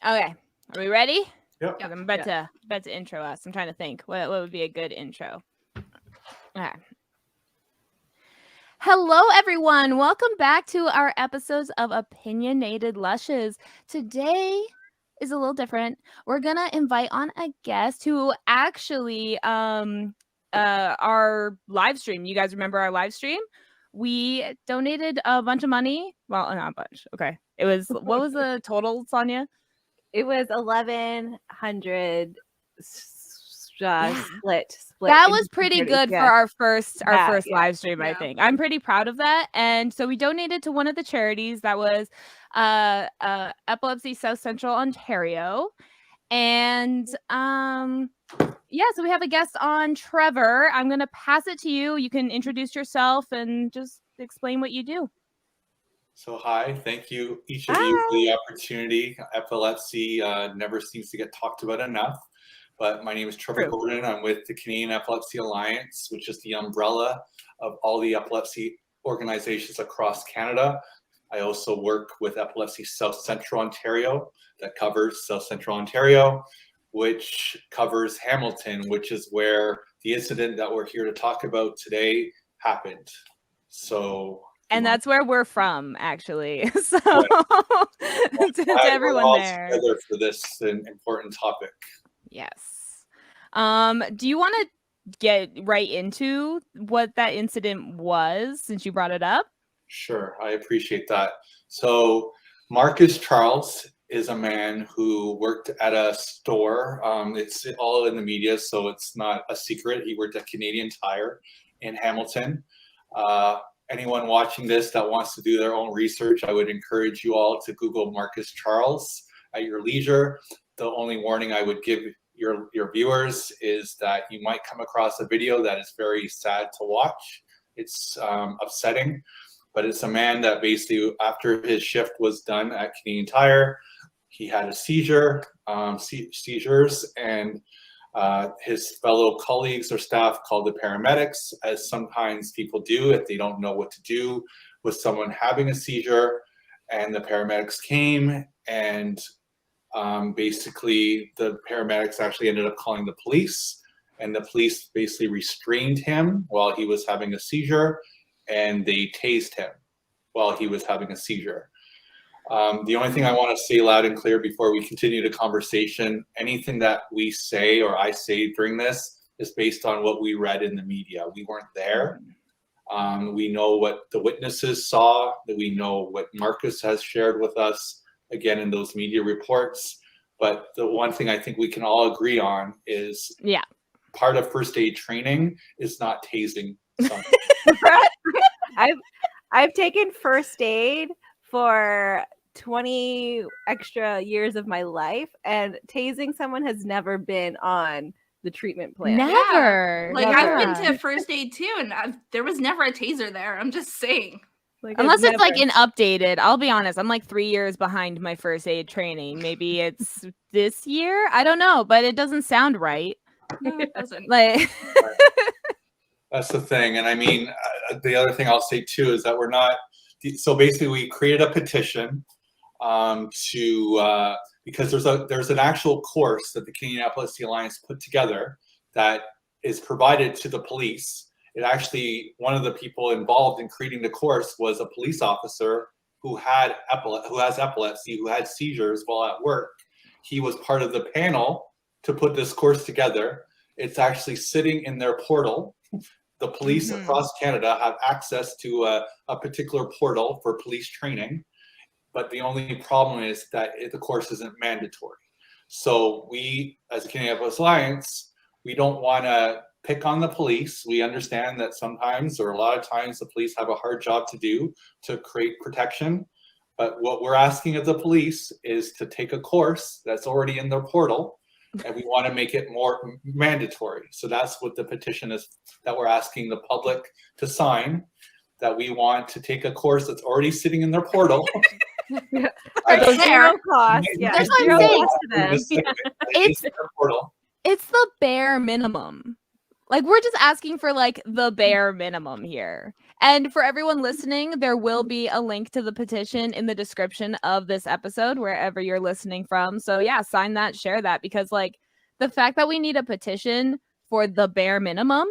Okay, are we ready? Yep. I'm about to intro us. I'm trying to think what would be a good intro. Okay. Hello, everyone. Welcome back to our episodes of Opinionated Lushes. Today is a little different. We're gonna invite on a guest who actually our live stream. You guys remember our live stream? We donated a bunch of money. Well, not a bunch. Okay. It was what was the total, Sonia? It was 1,100 split. That was pretty good for our first live stream, yeah. I think. I'm pretty proud of that. And so we donated to one of the charities that was Epilepsy South Central Ontario. And so we have a guest on, Trevor. I'm going to pass it to you. You can introduce yourself and just explain what you do. So hi, thank you, each of you, for the opportunity. Epilepsy never seems to get talked about enough. But my name is Trevor Gordon. I'm with the Canadian Epilepsy Alliance, which is the umbrella of all the epilepsy organizations across Canada. I also work with Epilepsy South Central Ontario, that covers South Central Ontario, which covers Hamilton, which is where the incident that we're here to talk about today happened. And that's where we're from, actually. So to everyone there, together for this important topic. Yes. Do you want to get right into what that incident was, since you brought it up? Sure, I appreciate that. So Marcus Charles is a man who worked at a store. It's all in the media, so it's not a secret. He worked at Canadian Tire in Hamilton. Anyone watching this that wants to do their own research, I would encourage you all to Google Marcus Charles at your leisure. The only warning I would give your viewers is that you might come across a video that is very sad to watch. It's upsetting, but it's a man that basically, after his shift was done at Canadian Tire, he had a seizures, and his fellow colleagues or staff called the paramedics, as sometimes people do if they don't know what to do with someone having a seizure. And the paramedics came, and basically the paramedics actually ended up calling the police, and the police basically restrained him while he was having a seizure, and they tased him while he was having a seizure. The only thing I want to say loud and clear before we continue the conversation, anything that we say or I say during this is based on what we read in the media. We weren't there. We know what the witnesses saw, that we know what Marcus has shared with us, again, in those media reports. But the one thing I think we can all agree on is part of first aid training is not tasing someone. I've taken first aid for 20 extra years of my life, and tasing someone has never been on the treatment plan. Never. I've been to first aid too, and there was never a taser there. I'm just saying. Unless it's like an updated, I'll be honest, I'm like 3 years behind my first aid training. Maybe it's this year. I don't know, but it doesn't sound right. No, it doesn't. That's the thing. And I mean, the other thing I'll say too is that we're not, so basically we created a petition because there's an actual course that the Canadian Epilepsy Alliance put together that is provided to the police. It actually, one of the people involved in creating the course was a police officer who has epilepsy, who had seizures while at work. He was part of the panel to put this course together. It's actually sitting in their portal. The police across Canada have access to a particular portal for police training, but the only problem is that the course isn't mandatory. So we, as a Canadian Epilepsy Alliance, we don't want to pick on the police. We understand that sometimes, or a lot of times, the police have a hard job to do to create protection. But what we're asking of the police is to take a course that's already in their portal, and we want to make it more mandatory. So that's what the petition is that we're asking the public to sign, that we want to take a course that's already sitting in their portal. Zero cost. That's what I'm saying. It's the bare minimum. Like, we're just asking for like the bare minimum here. And for everyone listening, there will be a link to the petition in the description of this episode, wherever you're listening from. So yeah, sign that, share that, because like the fact that we need a petition for the bare minimum,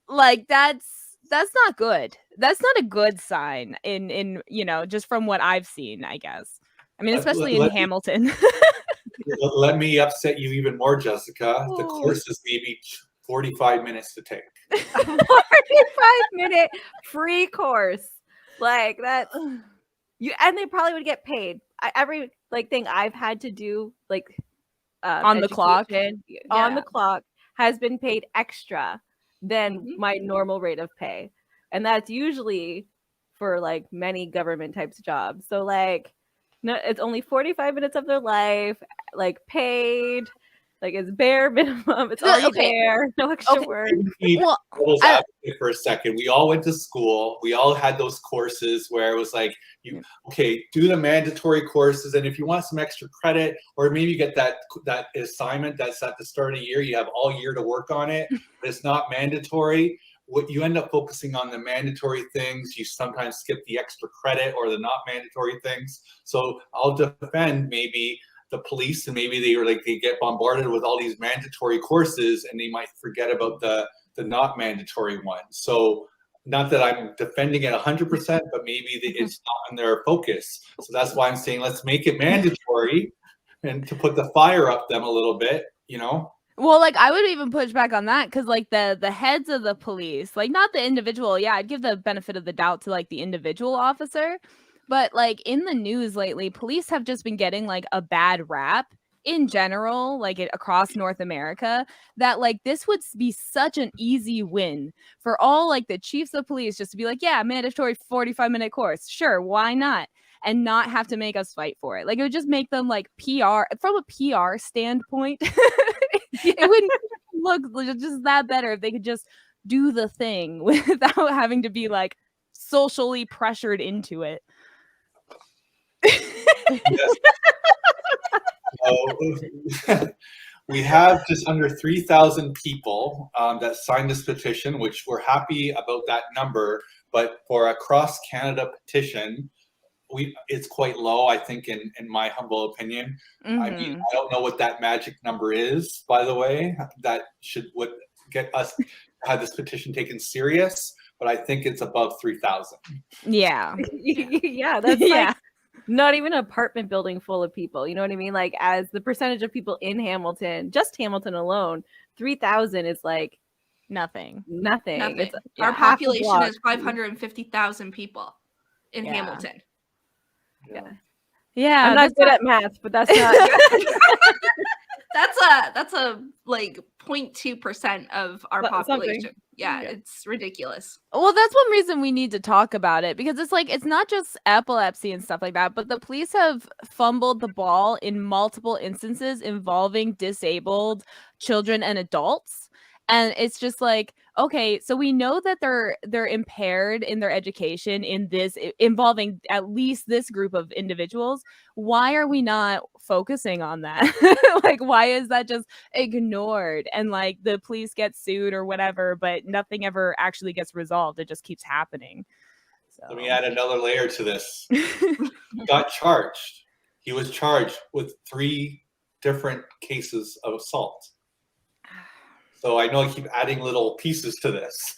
like that's not good. That's not a good sign in just from what I've seen, I guess. I mean, especially in Hamilton. Let me upset you even more, Jessica. The Oh. course is maybe 45 minutes to take. 45-minute free course. Like that's you, and they probably would get paid. Every thing I've had to do On the clock. on the clock has been paid extra than Mhm. my normal rate of pay, and that's usually for like many government types of jobs. So no, it's only 45 minutes of their life, like paid. Like it's bare minimum. It's already there. No extra work. Well, Devil's advocate for a second. We all went to school. We all had those courses where it was like, do the mandatory courses, and if you want some extra credit, or maybe you get that assignment that's at the start of the year, you have all year to work on it, but it's not mandatory. What you end up focusing on the mandatory things, you sometimes skip the extra credit or the not mandatory things. So I'll defend maybe the police, and maybe they get bombarded with all these mandatory courses and they might forget about the not mandatory ones. So not that I'm defending it 100%, but maybe it's not in their focus. So that's why I'm saying let's make it mandatory, and to put the fire up them a little bit, Well, like I would even push back on that, because like the heads of the police, like not the individual. Yeah, I'd give the benefit of the doubt to like the individual officer. But like in the news lately, police have just been getting like a bad rap in general, like across North America, that like this would be such an easy win for all like the chiefs of police just to be like, yeah, mandatory 45-minute course. Sure, why not? And not have to make us fight for it. Like it would just make them like PR, from a PR standpoint. It wouldn't look just that better if they could just do the thing without having to be like socially pressured into it. Yes. So, we have just under 3,000 people that signed this petition, which we're happy about that number. But for a cross Canada petition, it's quite low, I think, in my humble opinion. I mean, I don't know what that magic number is, by the way, that would get us have this petition taken serious. But I think it's above 3,000. Yeah. Yeah, that's like not even an apartment building full of people. You know what I mean? Like as the percentage of people in Hamilton, just Hamilton alone, 3,000 is like nothing. It's, Our population is 550,000 people in Hamilton. Yeah. I'm not good at math, but that's not. That's a like 0.2% of our population. Something. Yeah, it's ridiculous. Well, that's one reason we need to talk about it, because it's like it's not just epilepsy and stuff like that, but the police have fumbled the ball in multiple instances involving disabled children and adults. And it's just like, okay, so we know that they're impaired in their education in this involving at least this group of individuals. Why are we not focusing on that? Like, why is that just ignored? And like the police get sued or whatever, but nothing ever actually gets resolved. It just keeps happening. So Let me add another layer to this. He got charged. He was charged with 3 different cases of assault. So I know I keep adding little pieces to this.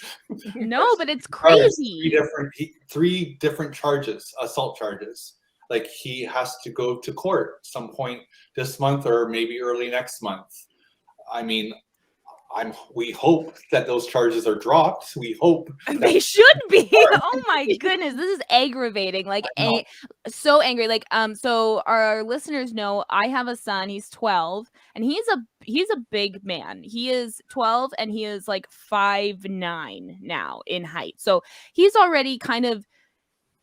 No, but it's crazy. 3 different charges, assault charges. Like he has to go to court some point this month or maybe early next month. I mean, we hope that those charges are dropped. We hope they should be. Oh my goodness, this is aggravating. Like so angry. Like so our listeners know I have a son. He's 12, and he's a big man. He is 12, and he is like 5'9" now in height. So he's already kind of,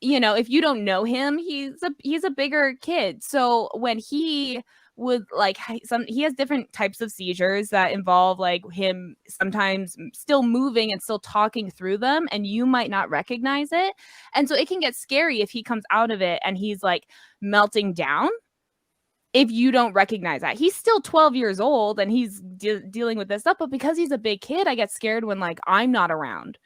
if you don't know him, he's a bigger kid. So when he would like he has different types of seizures that involve like him sometimes still moving and still talking through them, and you might not recognize it. And so it can get scary if he comes out of it and he's like melting down if you don't recognize that. He's still 12 years old and he's dealing with this stuff, but because he's a big kid, I get scared when like I'm not around,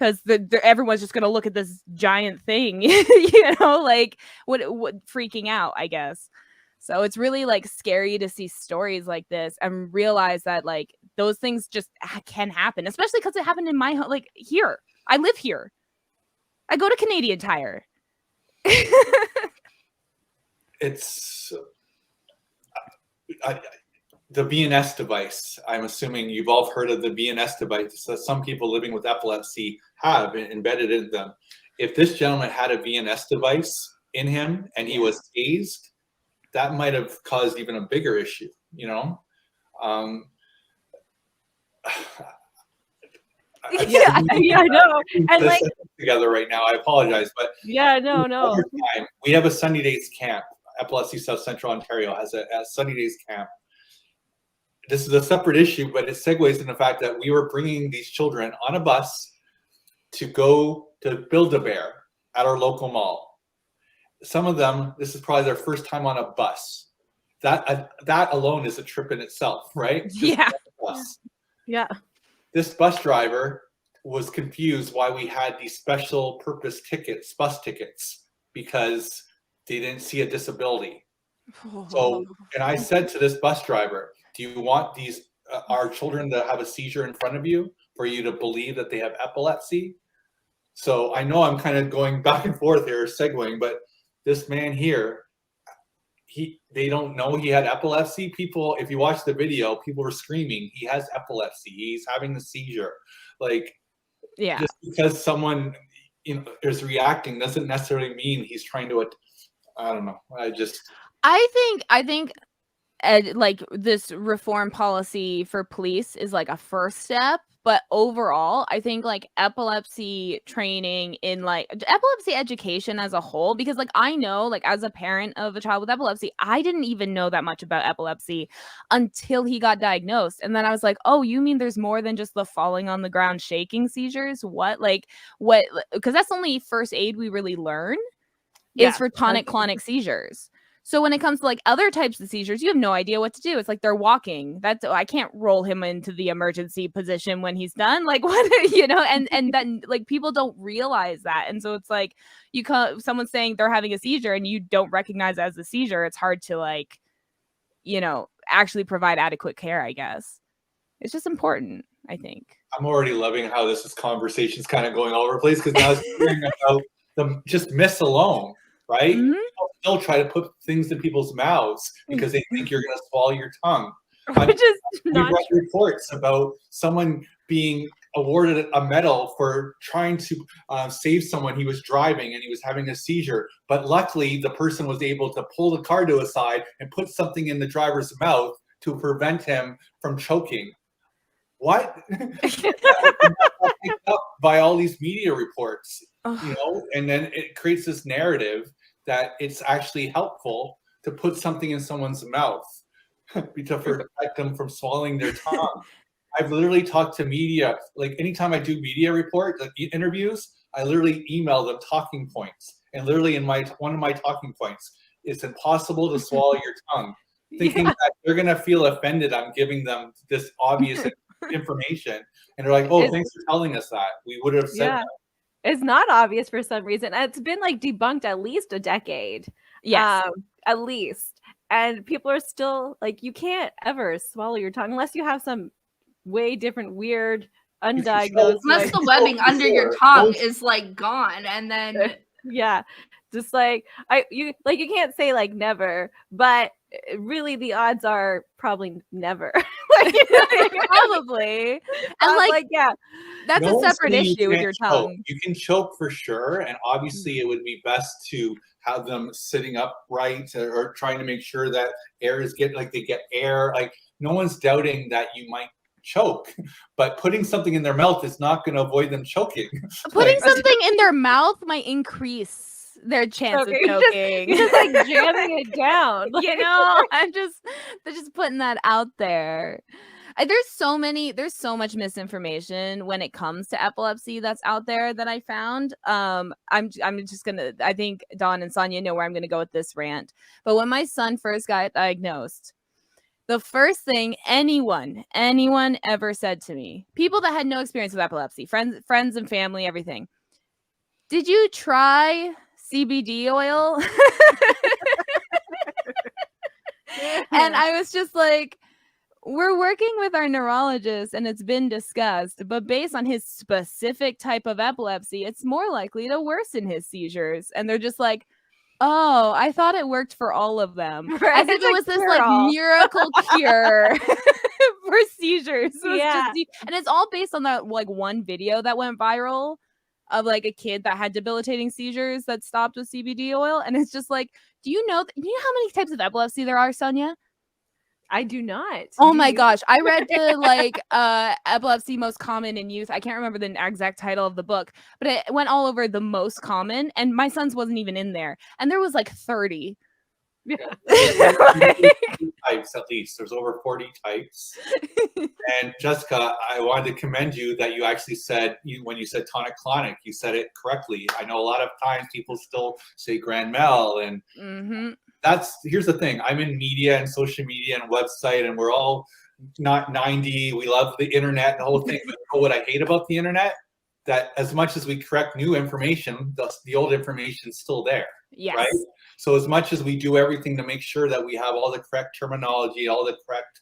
because everyone's just gonna look at this giant thing, you know, like what freaking out, I guess. So it's really like scary to see stories like this and realize that like those things just can happen, especially because it happened in my home. Like here, I live here. I go to Canadian Tire. It's the BNS device. I'm assuming you've all heard of the BNS device that some people living with epilepsy have embedded in them. If this gentleman had a BNS device in him and he was tased, that might have caused even a bigger issue, you know? Yeah, I know. And like together right now, I apologize, but yeah, no. time, we have a Sunny Days camp. Epilepsy South Central Ontario has a Sunny Days camp. This is a separate issue, but it segues in the fact that we were bringing these children on a bus to go to Build-A-Bear at our local mall. Some of them, this is probably their first time on a bus. That alone is a trip in itself, right? Yeah. Yeah. This bus driver was confused why we had these special purpose tickets, bus tickets, because they didn't see a disability. So, and I said to this bus driver, do you want these our children to have a seizure in front of you for you to believe that they have epilepsy? So I know I'm kind of going back and forth here, segueing, but this man here, they don't know he had epilepsy. People, if you watch the video, people were screaming, he has epilepsy, he's having a seizure. Like, yeah, just because someone, you know, is reacting doesn't necessarily mean he's trying to, I don't know. I think like this reform policy for police is like a first step, but overall I think like epilepsy training in like epilepsy education as a whole, because like I know like as a parent of a child with epilepsy, I didn't even know that much about epilepsy until he got diagnosed. And then I was like, oh, you mean there's more than just the falling on the ground shaking seizures? What because that's only first aid we really learn is for tonic-clonic seizures. So when it comes to like other types of seizures, you have no idea what to do. It's like they're walking. I can't roll him into the emergency position when he's done. Like what, you know, and then like people don't realize that. And so it's like someone's saying they're having a seizure and you don't recognize it as a seizure. It's hard to like, you know, actually provide adequate care, I guess. It's just important, I think. I'm already loving how this conversation's kind of going all over the place, because now it's hearing about the just myths alone, right? Mm-hmm. People still try to put things in people's mouths because they think you're going to swallow your tongue. Which is not we've read reports about someone being awarded a medal for trying to save someone. He was driving and he was having a seizure, but luckily the person was able to pull the car to a side and put something in the driver's mouth to prevent him from choking. What? Picked up by all these media reports, you know, and then it creates this narrative that it's actually helpful to put something in someone's mouth to protect them from swallowing their tongue. I've literally talked to media, like anytime I do media report, like interviews, I literally email them talking points. And literally in one of my talking points, it's impossible to swallow your tongue, thinking that they're going to feel offended I'm giving them this obvious information. And they're like, oh, thanks for telling us that. We would have said that. It's not obvious for some reason. It's been like debunked at least a decade. Yes. At least. And people are still like, you can't ever swallow your tongue unless you have some way different, weird, undiagnosed. Unless the webbing under your tongue is like gone, and then yeah, just like you can't say like never, but really the odds are probably never. Probably. And like yeah, that's a separate issue with your tongue. You can choke for sure, and obviously it would be best to have them sitting upright or trying to make sure that they get air. Like no one's doubting that you might choke, but putting something in their mouth is not going to avoid them choking. Putting something in their mouth might increase their chance of choking. Just like jamming it down. You know, they're just putting that out there. There's so much misinformation when it comes to epilepsy that's out there that I found. I'm just gonna, I think Dawn and Sonia know where I'm gonna go with this rant. But when my son first got diagnosed, the first thing anyone ever said to me, people that had no experience with epilepsy, friends and family, everything, did you try CBD oil? And I was just like, we're working with our neurologist and it's been discussed, but based on his specific type of epilepsy, it's more likely to worsen his seizures. And they're just like, oh, I thought it worked for all of them. Right, As if it's it a was this like cure-all. miracle cure for seizures. So Yeah. and it's all based on that like one video that went viral of like a kid that had debilitating seizures that stopped with CBD oil. And it's just like, do you know how many types of epilepsy there are, Sonia? I do not. Oh Do my you? gosh. I read the like epilepsy most common in youth. I can't remember the exact title of the book, but it went all over the most common, and my son's wasn't even in there. And there was like 30. Yeah. Types at least. There's over 40 types. And Jessica, I wanted to commend you that you actually said, when you said tonic-clonic, you said it correctly. I know a lot of times people still say grand mal, and here's the thing. I'm in media and social media and website, and we're all not 90. We love the internet and the whole thing. But you know what I hate about the internet? That as much as we correct new information, the old information is still there. Yes. Right? So as much as we do everything to make sure that we have all the correct terminology, all the correct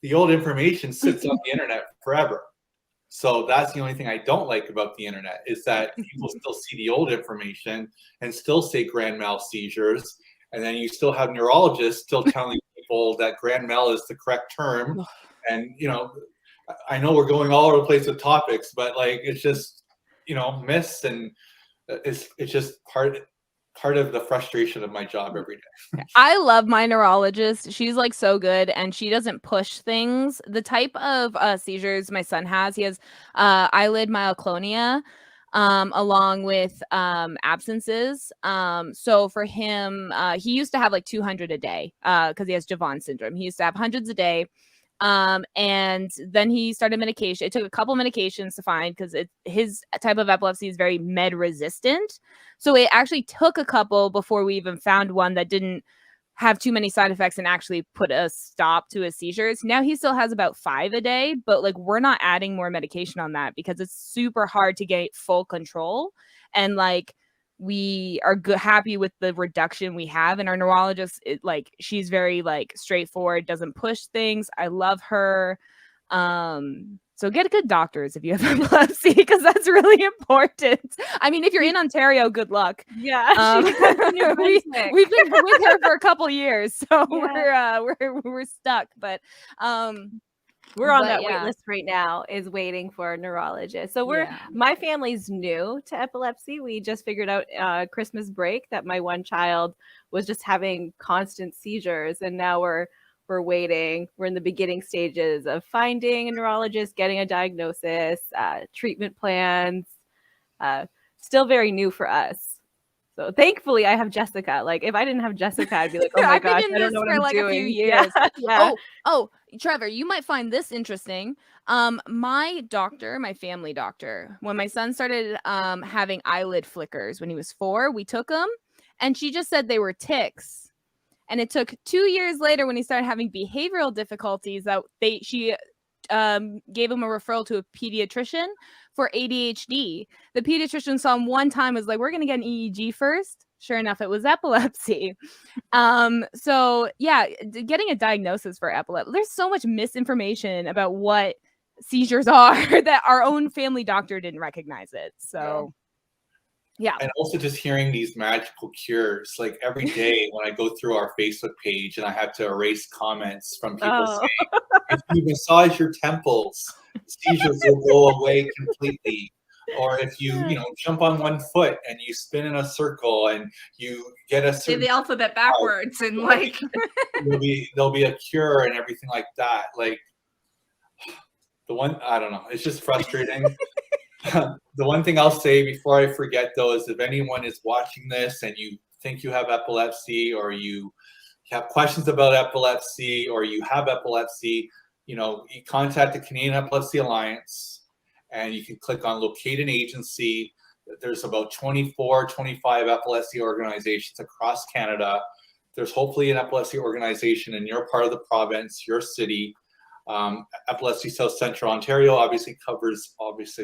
the old information sits on the internet forever. So that's the only thing I don't like about the internet, is that people still see the old information and still say grand mal seizures. And then you still have neurologists still telling people that grand mal is the correct term. And, I know we're going all over the place with topics, but like, it's just, myths, and it's just part of the frustration of my job every day. I love my neurologist. She's like so good, and she doesn't push things. The type of seizures my son has, he has eyelid myoclonia, along with absences. So for him, he used to have like 200 a day because he has Javon syndrome. He used to have hundreds a day. And then he started medication. It took a couple medications to find, because his type of epilepsy is very med resistant. So it actually took a couple before we even found one that didn't have too many side effects and actually put a stop to his seizures. Now he still has about 5 a day, but like, we're not adding more medication on that because it's super hard to get full control. And like, we are happy with the reduction we have. And our neurologist, she's very like straightforward, doesn't push things. I love her. So get good doctors if you have epilepsy, because that's really important. I mean, if you're in Ontario, good luck. Yeah. We've been with her for a couple years, so we're stuck. But we're on But that yeah. wait list right now, is waiting for a neurologist. So my family's new to epilepsy. We just figured out Christmas break that my one child was just having constant seizures, and now we're waiting. We're in the beginning stages of finding a neurologist, getting a diagnosis, treatment plans. Still very new for us. So thankfully, I have Jessica. Like, if I didn't have Jessica, I'd be like, oh my I've gosh, been in I don't this know what for I'm like doing. a few years. Yeah. Oh, Trevor, you might find this interesting. My doctor, my family doctor, when my son started having eyelid flickers when he was 4, we took him, and she just said they were tics. And it took 2 years later, when he started having behavioral difficulties, that she gave him a referral to a pediatrician for ADHD. The pediatrician saw him one time, was like, we're going to get an EEG first. Sure enough, it was epilepsy. So yeah, getting a diagnosis for epilepsy. There's so much misinformation about what seizures are that our own family doctor didn't recognize it. So yeah. And also just hearing these magical cures, like every day when I go through our Facebook page and I have to erase comments from people saying, if you massage your temples, seizures will go away completely. Or if you, jump on one foot and you spin in a circle and you get a Say certain the alphabet backwards and like there'll be a cure and everything like that. Like I don't know, it's just frustrating. The one thing I'll say before I forget, though, is if anyone is watching this and you think you have epilepsy, or you have questions about epilepsy, or you have epilepsy, you contact the Canadian Epilepsy Alliance, and you can click on locate an agency. There's about 24, 25 epilepsy organizations across Canada there's hopefully an epilepsy organization in your part of the province, your city. Epilepsy South Central Ontario obviously covers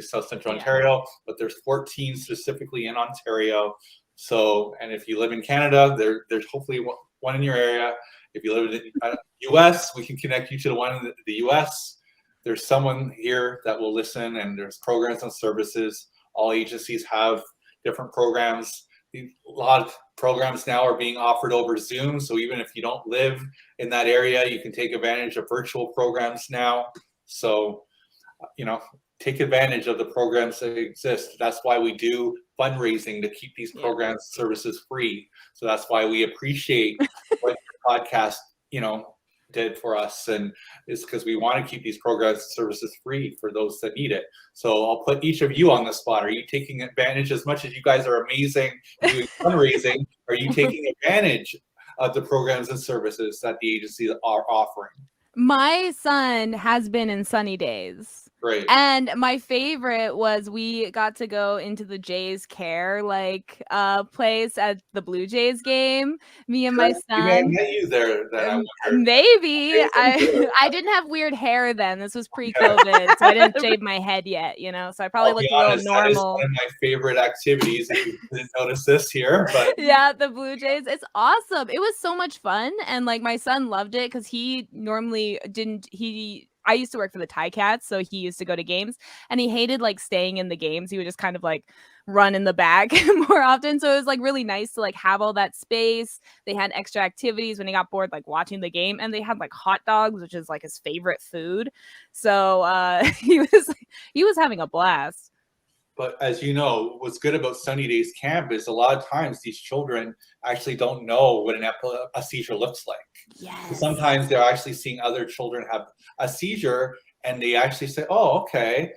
South Central Ontario, but there's 14 specifically in Ontario. So, and if you live in Canada, there's hopefully one in your area. If you live in the US, we can connect you to the one in the US. There's someone here that will listen, and there's programs and services. All agencies have different programs. A lot of programs now are being offered over Zoom. So even if you don't live in that area, you can take advantage of virtual programs now. So, you know, take advantage of the programs that exist. That's why we do fundraising, to keep these programs services free. So that's why we appreciate what your podcast, you know, did for us, and it's because we want to keep these programs and services free for those that need it. So I'll put each of you on the spot. Are you taking advantage, as much as you guys are amazing and doing fundraising, are you taking advantage of the programs and services that the agencies are offering? My son has been in Sunny Days. Great. And my favorite was we got to go into the Jays care place at the Blue Jays game. Me and my son. Maybe I met you there. Maybe. I didn't have weird hair then. This was pre-COVID, so I didn't shave my head yet, you know. So I probably looked a little normal. That is one of my favorite activities. If you didn't notice this here, but yeah, the Blue Jays. It's awesome. It was so much fun, and like my son loved it because he normally didn't. I used to work for the Ticats, so he used to go to games, and he hated like staying in the games. He would just kind of like run in the back more often. So it was like really nice to like have all that space. They had extra activities when he got bored, like watching the game, and they had like hot dogs, which is like his favorite food. So he was having a blast. But as you know, what's good about Sunny Days Camp is a lot of times these children actually don't know what a seizure looks like. Yes. Sometimes they're actually seeing other children have a seizure, and they actually say, "Oh, okay,"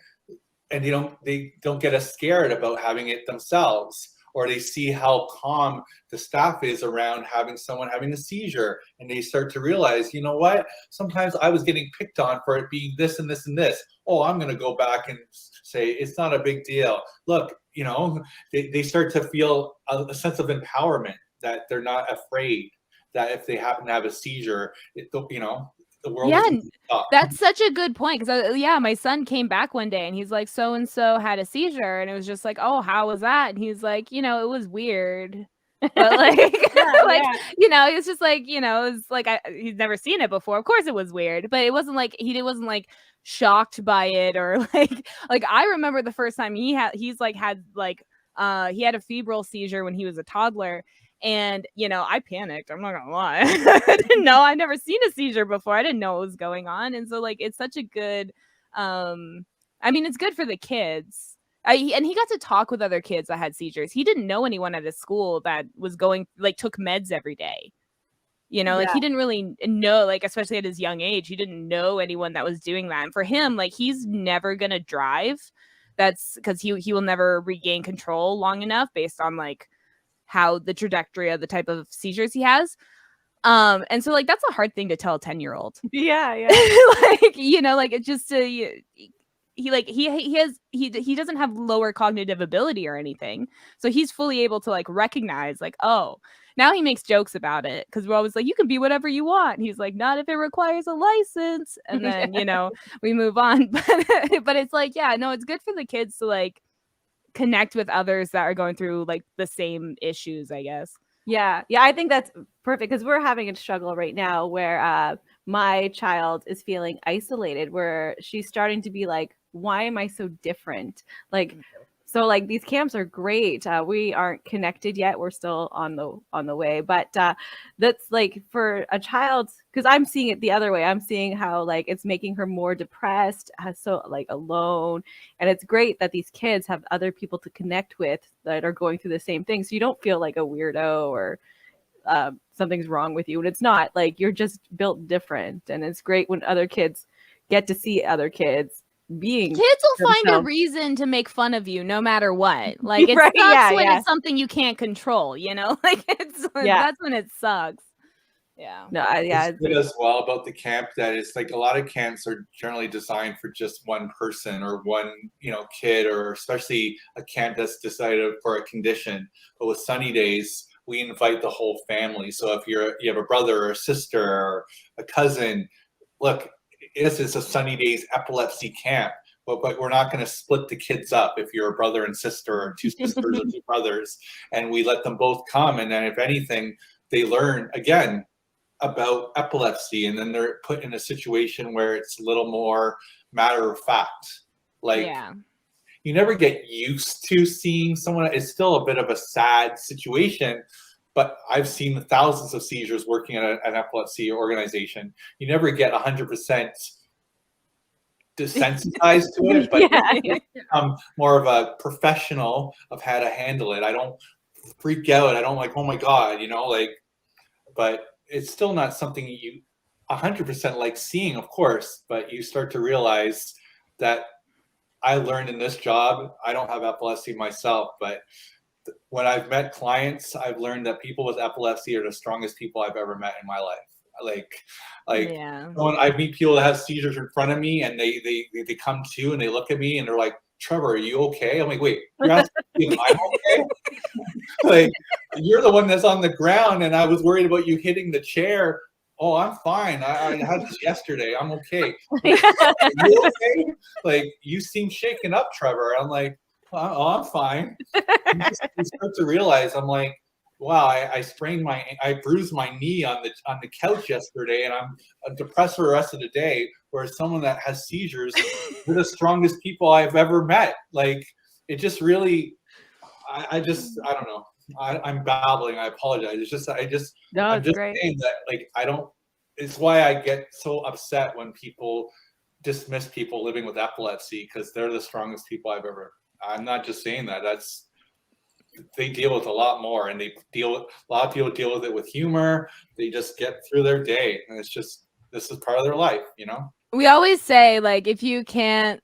and they don't get as scared about having it themselves, or they see how calm the staff is around having someone having a seizure, and they start to realize, you know what? Sometimes I was getting picked on for it being this and this and this. Oh, I'm going to go back and say it's not a big deal. Look, you know, they start to feel a sense of empowerment, that they're not afraid that if they happen to have a seizure, you know, the world. Yeah, that's such a good point, because my son came back one day and he's like, so and so had a seizure, and it was just like, oh, how was that? And he's like, you know, it was weird. But like, you know, it's just like, you know, it's like he's never seen it before. Of course it was weird, but it wasn't like he wasn't like shocked by it, or like I remember the first time he had a febrile seizure when he was a toddler. And, you know, I panicked. I'm not gonna lie. I didn't know. I'd never seen a seizure before. I didn't know what was going on. And so like, it's such a good, I mean, it's good for the kids. And he got to talk with other kids that had seizures. He didn't know anyone at his school that was took meds every day. You know, like he didn't really know, like, especially at his young age, he didn't know anyone that was doing that. And for him, like, he's never going to drive. That's because he will never regain control long enough based on like how the trajectory of the type of seizures he has. And so like, that's a hard thing to tell a 10-year-old. Yeah. Like, you know, like, it's just he doesn't have lower cognitive ability or anything. So he's fully able to like recognize like, oh, now he makes jokes about it, because we're always like, you can be whatever you want. And he's like, not if it requires a license. And then, you know, we move on. But it's like, yeah, no, it's good for the kids to like connect with others that are going through like the same issues, I guess. Yeah, I think that's perfect, because we're having a struggle right now where my child is feeling isolated, where she's starting to be like, why am I so different? Like, so like these camps are great. We aren't connected yet. We're still on the way. But that's like for a child, because I'm seeing it the other way. I'm seeing how like it's making her more depressed, so like alone. And it's great that these kids have other people to connect with that are going through the same thing. So you don't feel like a weirdo or something's wrong with you. And it's not, like, you're just built different. And it's great when other kids get to see other kids being kids will find a reason to make fun of you no matter what. Like, it Right, sucks when it's something you can't control, you know? Like, that's when it sucks. Yeah. No, it's good as well about the camp that it's like a lot of camps are generally designed for just one person or one, you know, kid, or especially a camp that's decided for a condition. But with Sunny Days, we invite the whole family. So if you have a brother or a sister or a cousin, look, this is a Sunny Days epilepsy camp, but we're not going to split the kids up if you're a brother and sister or two sisters or two brothers, and we let them both come. And then if anything, they learn again about epilepsy, and then they're put in a situation where it's a little more matter of fact. Like, Yeah. you never get used to seeing someone. It's still a bit of a sad situation, but I've seen thousands of seizures working at an epilepsy organization. You never get 100% desensitized to it, but you become more of a professional of how to handle it. I don't freak out. I don't like, oh my God, you know, like, but it's still not something you 100% like seeing, of course, but you start to realize that I learned in this job, I don't have epilepsy myself, but when I've met clients, I've learned that people with epilepsy are the strongest people I've ever met in my life. Like when I meet people that have seizures in front of me, and they come to and they look at me and they're like, Trevor, are you okay? I'm like, wait, you're asking me if I'm okay? Like, you're the one that's on the ground, and I was worried about you hitting the chair. Oh, I'm fine. I had this yesterday. I'm okay. You okay? Like, you seem shaken up, Trevor. I'm like, oh, I'm fine. You start to realize, I'm like, wow, I bruised my knee on the couch yesterday, and I'm depressed for the rest of the day. Whereas someone that has seizures, they're the strongest people I've ever met. Like, it just really, I don't know. I'm babbling. I apologize. I'm just saying that, like, it's why I get so upset when people dismiss people living with epilepsy, because they're the strongest people I'm not just saying that. They deal with a lot more, and a lot of people deal with it with humor. They just get through their day, and this is part of their life, you know? We always say, like, if you can't,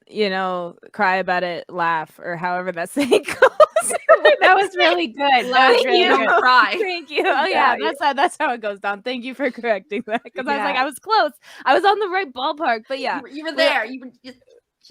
cry about it, laugh, or however that saying goes. That was really good. That was really Don't good. cry. Thank you. Oh yeah, that's how it goes down. Thank you for correcting that, because I was like, I was close. I was on the right ballpark, but yeah, You were there. You were just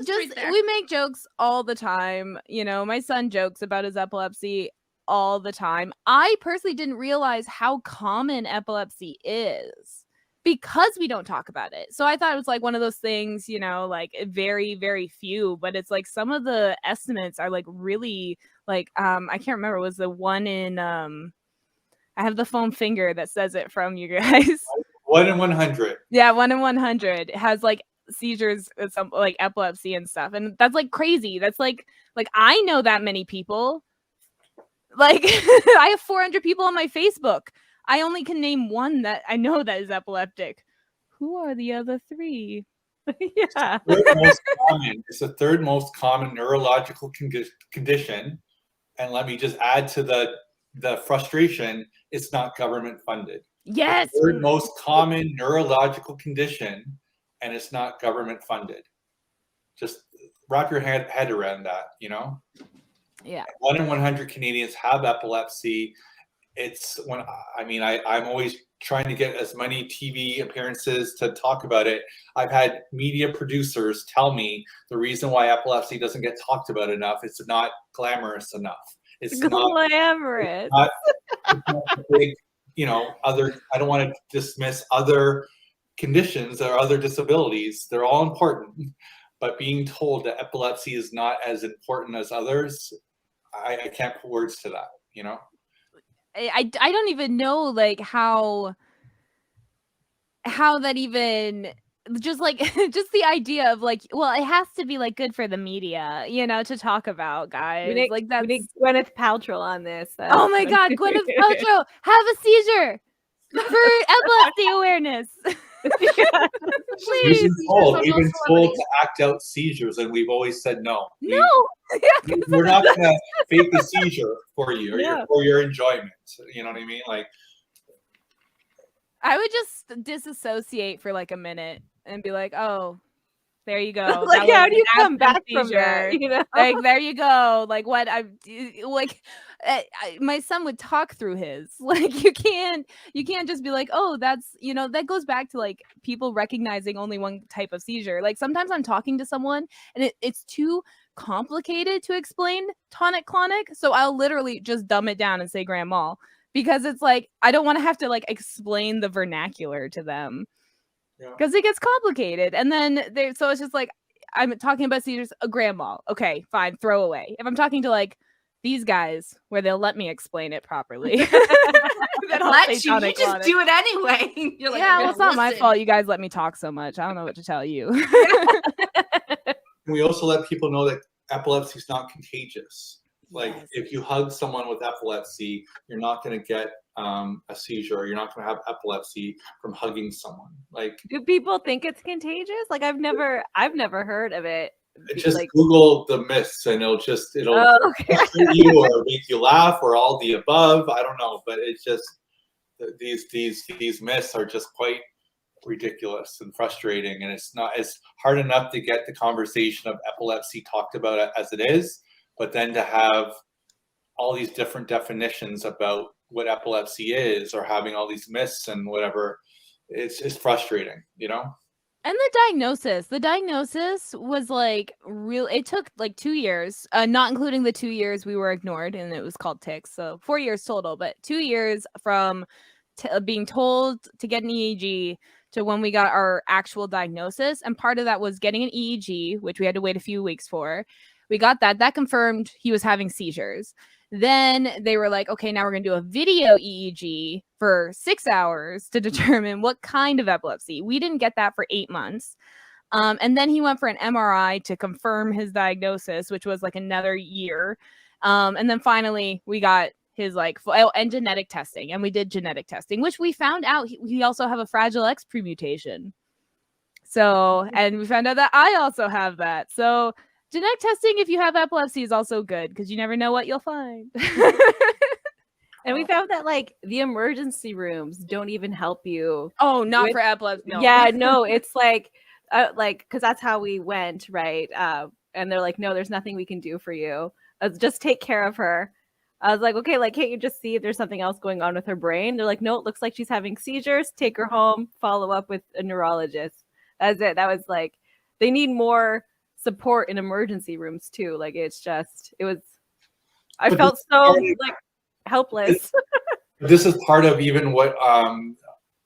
right there. we make jokes all the time. My son jokes about his epilepsy all the time. I personally didn't realize how common epilepsy is, because we don't talk about it. So I thought it was like one of those things, like very, very few, but it's like some of the estimates are like really like, I can't remember, it was the one in, I have the foam finger that says it from you guys. 1 in 100. Yeah, 1 in 100 has like seizures, some like epilepsy and stuff. And that's like crazy. That's like I know that many people. Like, I have 400 people on my Facebook. I only can name one that I know that is epileptic. Who are the other 3? Yeah. It's the third most common neurological condition. And let me just add to the frustration, it's not government funded. Yes. The third most common neurological condition, and it's not government funded. Just wrap your head around that, Yeah. 1 in 100 Canadians have epilepsy. I'm always trying to get as many TV appearances to talk about it. I've had media producers tell me the reason why epilepsy doesn't get talked about enough, it's not glamorous enough. It's glamorous. It's not big, I don't want to dismiss other conditions or other disabilities. They're all important, but being told that epilepsy is not as important as others, I can't put words to that, I don't even know like how that even just like just the idea of like, well, it has to be like good for the media, to talk about, guys. We need Gwyneth Paltrow on this. Oh my God, Gwyneth Paltrow, have a seizure for epilepsy awareness. Please. We've been told to act out seizures, and we've always said no. No. We're not going to fake the seizure for you or for your enjoyment. You know what I mean? Like, I would just disassociate for like a minute and be like, oh, there you go. Like, how do you come back from that? Like, there you go. Like, what my son would talk through his. Like, you can't just be like, oh, that's, that goes back to like people recognizing only one type of seizure. Like, sometimes I'm talking to someone and it's too complicated to explain tonic-clonic, so I'll literally just dumb it down and say grand mal. because it's like I don't want to have to like explain the vernacular to them because it gets complicated. And then so it's just like I'm talking about seizures, a grand mal. Okay, fine, throw away. If I'm talking to like these guys where they'll let me explain it properly. You just do it anyway. You're like, yeah, well, it's not my fault. You guys let me talk so much. I don't know what to tell you. We also let people know that epilepsy is not contagious. Like Yes. if you hug someone with epilepsy, you're not going to get a seizure. You're not going to have epilepsy from hugging someone. Like, Do people think it's contagious? Like I've never heard of it. just Like, Google the myths and it'll oh, okay. frustrate you or make you laugh or all the above. I don't know, but it's just these myths are just quite ridiculous and frustrating, and it's hard enough to get the conversation of epilepsy talked about as it is, but then to have all these different definitions about what epilepsy is or having all these myths and whatever, it's frustrating, you know. And the diagnosis was like real. It took like 2 years, not including the 2 years we were ignored, and it was called tics. So 4 years total, but 2 years from being told to get an EEG to when we got our actual diagnosis. And part of that was getting an EEG, which we had to wait a few weeks for. We got that. That confirmed he was having seizures. Then they were like, okay, now we're going to do a video EEG for 6 hours to determine what kind of epilepsy. We didn't get that for 8 months. And then he went for an MRI to confirm his diagnosis, which was like another year. And then finally we got his and genetic testing. And we did genetic testing, which we found out he also have a Fragile X mutation. So, and we found out that I also have that. So genetic testing, if you have epilepsy, is also good because you never know what you'll find. And we found that like the emergency rooms don't even help you. Oh, not for epilepsy. No. Yeah, no, it's like because that's how we went, right? And they're like, no, there's nothing we can do for you. Just take care of her. I was like, okay, like, can't you just see if there's something else going on with her brain? They're like, no, it looks like she's having seizures. Take her home. Follow up with a neurologist. That's it. That was like, they need more support in emergency rooms too. Like I felt so like helpless. This is part of even what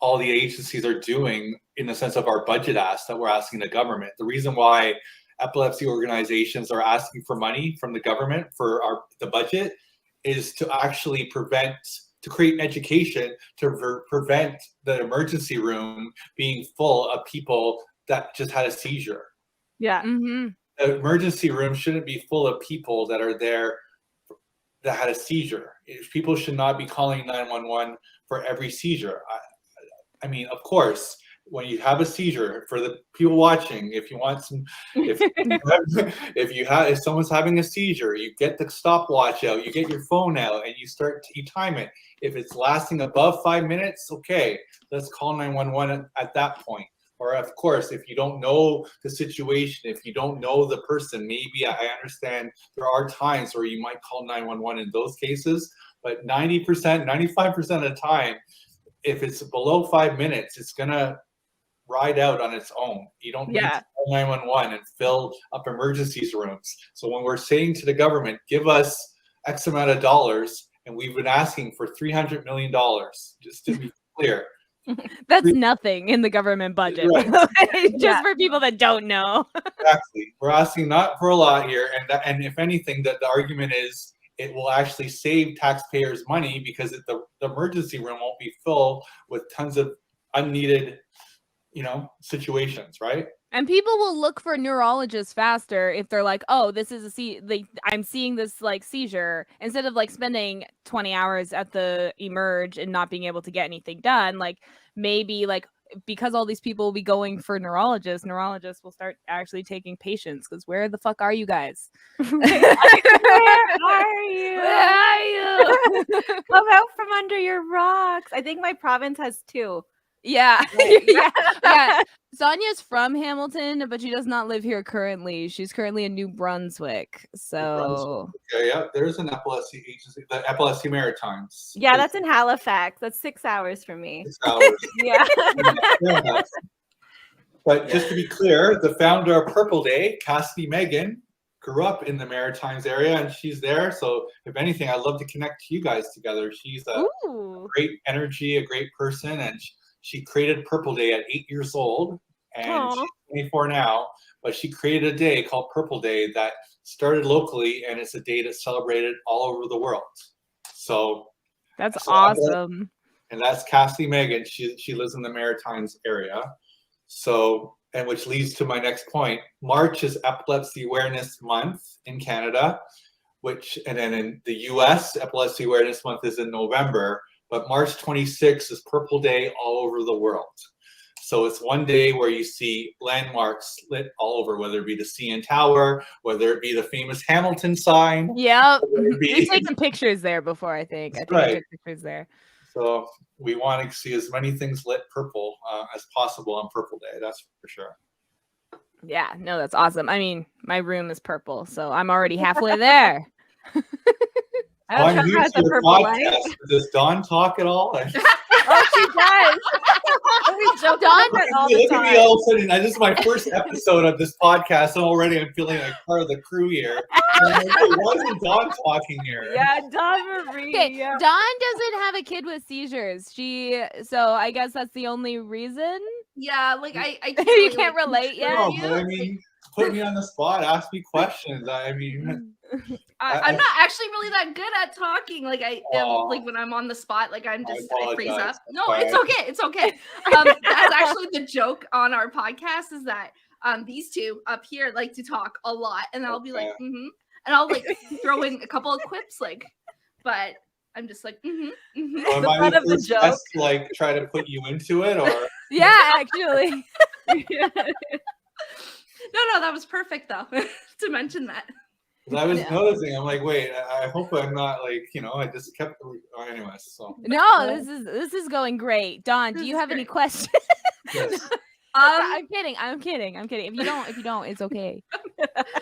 all the agencies are doing in the sense of our budget ask that we're asking the government. The reason why epilepsy organizations are asking for money from the government for the budget is to actually create education to prevent the emergency room being full of people that just had a seizure. Yeah. Mm-hmm. The emergency room shouldn't be full of people that are there that had a seizure. People should not be calling 911 for every seizure. I mean, of course, when you have a seizure, for the people watching, if you want some, if someone's having a seizure, you get the stopwatch out, you get your phone out, and you time it. If it's lasting above 5 minutes, okay, let's call 911 at that point. Or of course, if you don't know the situation, if you don't know the person, maybe I understand there are times where you might call 911 in those cases, but 90%, 95% of the time, if it's below 5 minutes, it's gonna ride out on its own. You don't need to call 911 and fill up emergencies rooms. So when we're saying to the government, give us X amount of dollars, and we've been asking for $300 million, just to be clear. That's nothing in the government budget. Right. Just for people that don't know. Exactly. We're asking not for a lot here. And if anything, that the argument is it will actually save taxpayers money because the emergency room won't be full with tons of unneeded situations, right? And people will look for neurologists faster if they're like, oh, this is I'm seeing this like seizure, instead of like spending 20 hours at the emerge and not being able to get anything done. Like maybe like because all these people will be going for neurologists will start actually taking patients, because where the fuck are you guys? Where are you? Where are you? Come out from under your rocks. I think my province has 2. Yeah. Yeah. Sonia's from Hamilton, but she does not live here currently. She's currently in New Brunswick. So okay, yeah, there's an epilepsy agency, the Epilepsy Maritimes. Yeah, that's in Halifax. That's 6 hours for me. 6 hours. Yeah. But just to be clear, the founder of Purple Day, Cassidy Megan, grew up in the Maritimes area, and she's there. So if anything, I'd love to connect you guys together. She's a Ooh. great energy, a great person, and she created Purple Day at 8 years old, and Aw. she's 24 now. But she created a day called Purple Day that started locally, and it's a day that's celebrated all over the world. So That's so I'm gonna- awesome. and that's Cassie Megan. She lives in the Maritimes area. So, and which leads to my next point. March is Epilepsy Awareness Month in Canada, and then in the US, Epilepsy Awareness Month is in November, but March 26th is Purple Day all over the world. So it's one day where you see landmarks lit all over, whether it be the CN Tower, whether it be the famous Hamilton sign. Yep. whether it be- We've taken pictures there before, I think. I think Right. we took pictures there. So we want to see as many things lit purple as possible on Purple Day. That's for sure. Yeah, no, that's awesome. I mean, my room is purple, so I'm already halfway there. I don't new know how to your purple light. podcast. Does Dawn talk at all? Oh, she does. We joke Dawn- about that all the Look at me time. all of a sudden. This is my first episode of this podcast, and already I'm feeling like part of the crew here. And I'm like, why isn't Dawn talking here? Yeah, Dawn Marie. Okay, Yeah. Dawn doesn't have a kid with seizures. So I guess that's the only reason. Yeah, like I can't You really, can't like, relate yet? No, contribute. but I mean, put me on the spot. Ask me questions. I mean, I'm not actually really that good at talking. Like I am, Aw. like when I'm on the spot, like I freeze apologize. up. No, Sorry. it's okay. It's okay. That's actually the joke on our podcast is that these two up here like to talk a lot, and I'll be like, Okay. and I'll like throw in a couple of quips, like, but I'm just like, am The I butt the of the first joke. guest to like try to put you into it, or Yeah, actually. No, that was perfect though to mention that. 'cause I was Yeah. noticing? I'm like, wait, I hope I'm not like, I just kept. Anyways, so No, this is going great. Dawn, do This you is have any great. questions? yes. I'm kidding. If you don't, it's okay.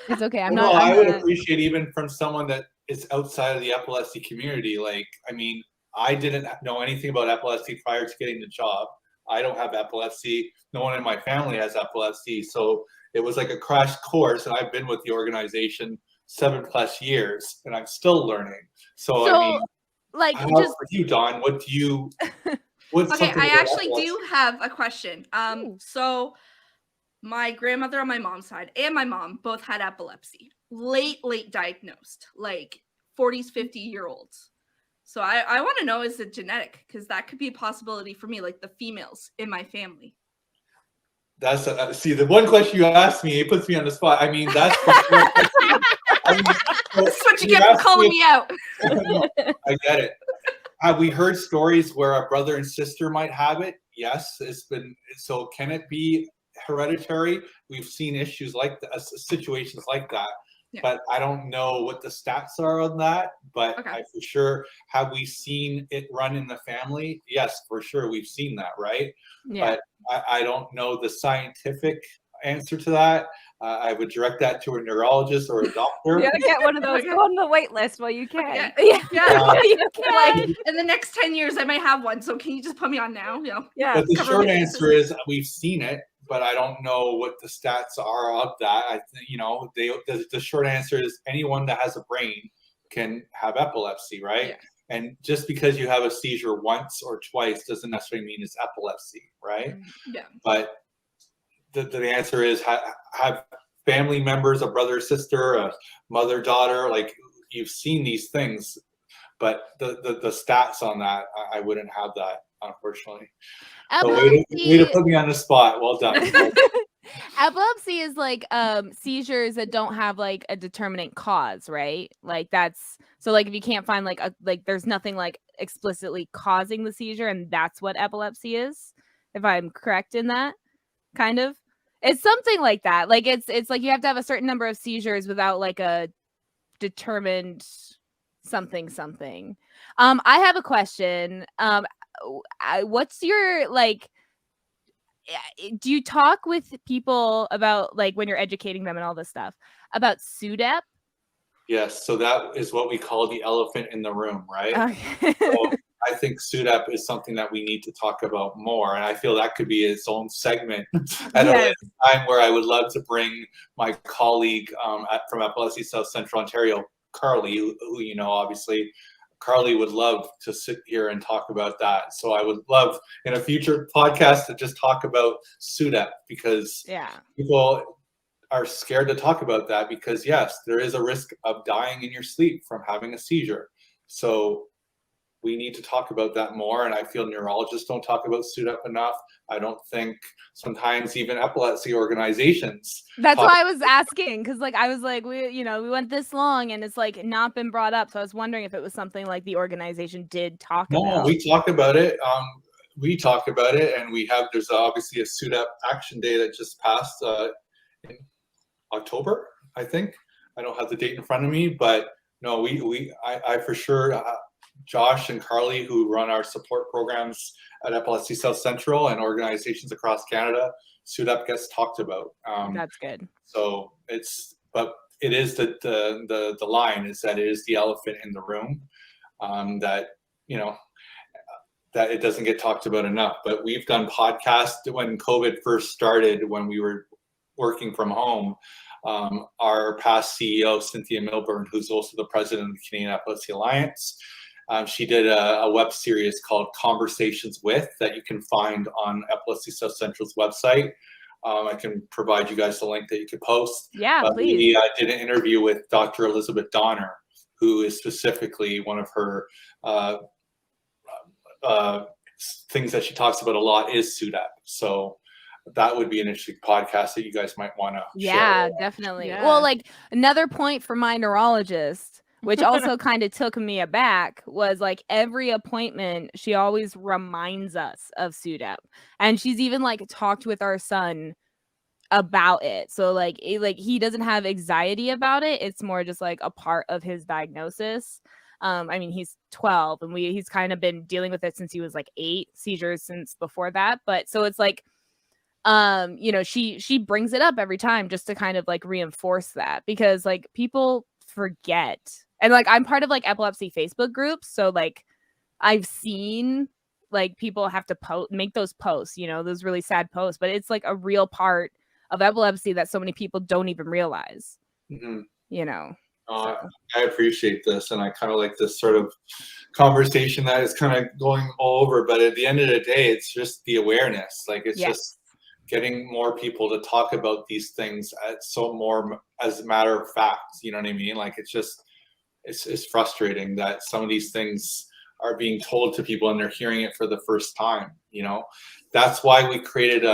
It's okay. I'm Well, not. no, I I'm would not- appreciate even from someone that is outside of the epilepsy community. Like, I mean, I didn't know anything about epilepsy prior to getting the job. I don't have epilepsy. No one in my family has epilepsy. So it was like a crash course, and I've been with the organization 7+ years, and I'm still learning. So I mean, like how just for you, Dawn? What do you? What's Okay, something I about actually epilepsy? do have a question. Ooh. So my grandmother on my mom's side and my mom both had epilepsy. Late diagnosed, like 40s, 50-year-olds. So I want to know, is it genetic? Because that could be a possibility for me, like the females in my family. That's see the one question you asked me. It puts me on the spot. I mean, that's. I mean, so This is what you you get for asked calling me me out. No, I get it. Have we heard stories where a brother and sister might have it? Yes, it's been. So can it be hereditary? We've seen issues like that, situations like that. Yeah. But I don't know what the stats are on that. But Okay. I for sure have we seen it run in the family? Yes, for sure we've seen that, right? yeah. I don't know the scientific answer to that. I would direct that to a neurologist or a doctor. You gotta get one of those. Okay. Go on the wait list while you can. Yeah. Yeah. Yeah. You can. Like in the next 10 years, I might have one. So can you just put me on now? Yeah. But the cover short my answer is we've seen it, but I don't know what the stats are of that. I think the short answer is anyone that has a brain can have epilepsy, right? Yeah. And just because you have a seizure once or twice doesn't necessarily mean it's epilepsy, right? Yeah. But the answer is have family members, a brother, sister, a mother, daughter, like you've seen these things, but the stats on that, I wouldn't have that, unfortunately. So way to put me on the spot. Well done. Epilepsy is like seizures that don't have like a determinate cause, right? Like that's so like if you can't find like there's nothing like explicitly causing the seizure, and that's what epilepsy is, if I'm correct in that, kind of. It's something like that. Like it's like you have to have a certain number of seizures without like a determined something. I have a question. What's your like? Do you talk with people about like when you're educating them and all this stuff about SUDEP? Yes, so that is what we call the elephant in the room, right? Okay. So I think SUDEP is something that we need to talk about more, and I feel that could be its own segment at a later time, where I would love to bring my colleague from Epilepsy South Central Ontario, Carly, who you know, obviously. Carly would love to sit here and talk about that. So I would love in a future podcast to just talk about SUDEP, because people are scared to talk about that, because yes, there is a risk of dying in your sleep from having a seizure. So we need to talk about that more, and I feel neurologists don't talk about SUDEP enough. I don't think sometimes even epilepsy organizations. That's why I was asking, because like I was like, we went this long and it's like not been brought up. So I was wondering if it was something like the organization did talk about. No, we talk about it. We talk about it, and there's obviously a SUDEP action day that just passed in October, I think. I don't have the date in front of me, but no, I for sure. Josh and Carly, who run our support programs at Epilepsy South Central and organizations across Canada, SUDEP gets talked about. That's good. So but it is the line is that it is the elephant in the room, that that it doesn't get talked about enough. But we've done podcasts when COVID first started, when we were working from home. Our past CEO, Cynthia Milburn, who's also the president of the Canadian Epilepsy Alliance, she did a web series called Conversations With that you can find on Epilepsy South Central's website. I can provide you guys the link that you could post. Yeah, please. We did an interview with Dr. Elizabeth Donner, who is specifically one of her things that she talks about a lot is SUDEP. So that would be an interesting podcast that you guys might want to share. Definitely. Yeah. Well, like another point for my neurologist, which also kind of took me aback, was like every appointment, she always reminds us of SUDEP. And she's even like talked with our son about it. So like he doesn't have anxiety about it. It's more just like a part of his diagnosis. I mean, he's 12 and he's kind of been dealing with it since he was like 8, seizures since before that. But so it's like, she brings it up every time just to kind of like reinforce that, because like people forget. And like I'm part of like epilepsy Facebook groups, so like I've seen like people have to make those posts, those really sad posts, but it's like a real part of epilepsy that so many people don't even realize. Mm-hmm. So. I appreciate this, and I kind of like this sort of conversation that is kind of going all over, but at the end of the day, it's just the awareness. Like it's just getting more people to talk about these things as a matter of fact. You know what I mean? Like it's frustrating that some of these things are being told to people and they're hearing it for the first time. That's why we created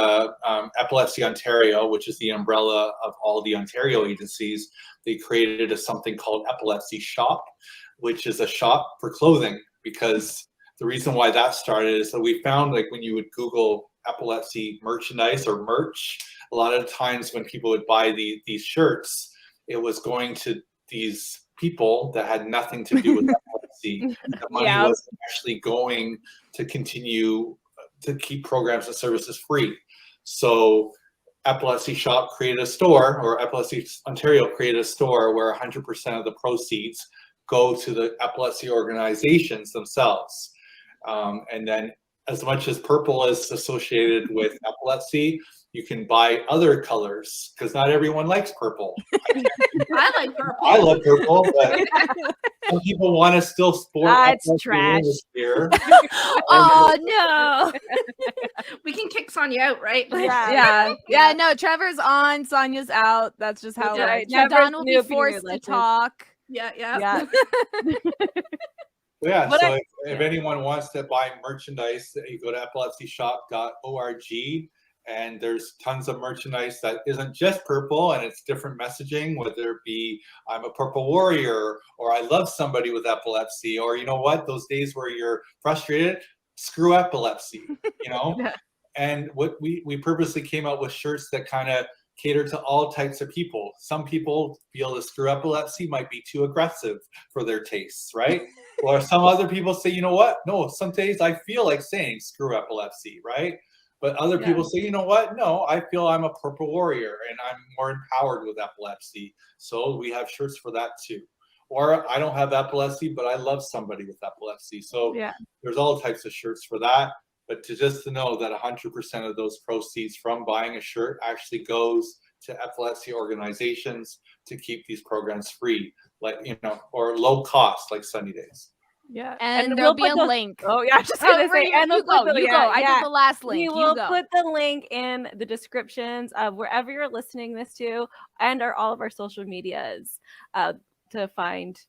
Epilepsy Ontario, which is the umbrella of all the Ontario agencies. They created something called Epilepsy Shop, which is a shop for clothing, because the reason why that started is that we found, like, when you would Google epilepsy merchandise or merch, a lot of times when people would buy these shirts, it was going to these people that had nothing to do with epilepsy. The money was actually going to continue to keep programs and services free. So Epilepsy Shop created a store, or Epilepsy Ontario created a store, where 100% of the proceeds go to the epilepsy organizations themselves. And then, as much as purple is associated with epilepsy, you can buy other colors, because not everyone likes purple. I like purple. I love purple, but some people want to still sport. It's trash. Here. Oh no! We can kick Sonia out, right? Yeah. No, Trevor's on, Sonia's out. That's just how it right. is. Now Trevor's Don will new be forced to Lushes. talk. Yeah. Yeah, What so if anyone wants to buy merchandise, you go to epilepsyshop.org, and there's tons of merchandise that isn't just purple, and it's different messaging, whether it be I'm a purple warrior, or I love somebody with epilepsy, or you know what, those days where you're frustrated, screw epilepsy, And what we purposely came out with shirts that kind of cater to all types of people. Some people feel the screw epilepsy might be too aggressive for their tastes, right? Or some other people say, you know what? No, some days I feel like saying screw epilepsy, right? But other people say, you know what? No, I feel I'm a purple warrior and I'm more empowered with epilepsy. So we have shirts for that too. or I don't have epilepsy, but I love somebody with epilepsy. So Yeah. there's all types of shirts for that. But to know that 100% of those proceeds from buying a shirt actually goes to epilepsy organizations to keep these programs free, like, or low cost, like Sunny Days. Yeah. And there'll be a link. Oh, yeah. I was just going to say, and you go. I did the last link. We will put the link in the descriptions of wherever you're listening this to, and all of our social medias to find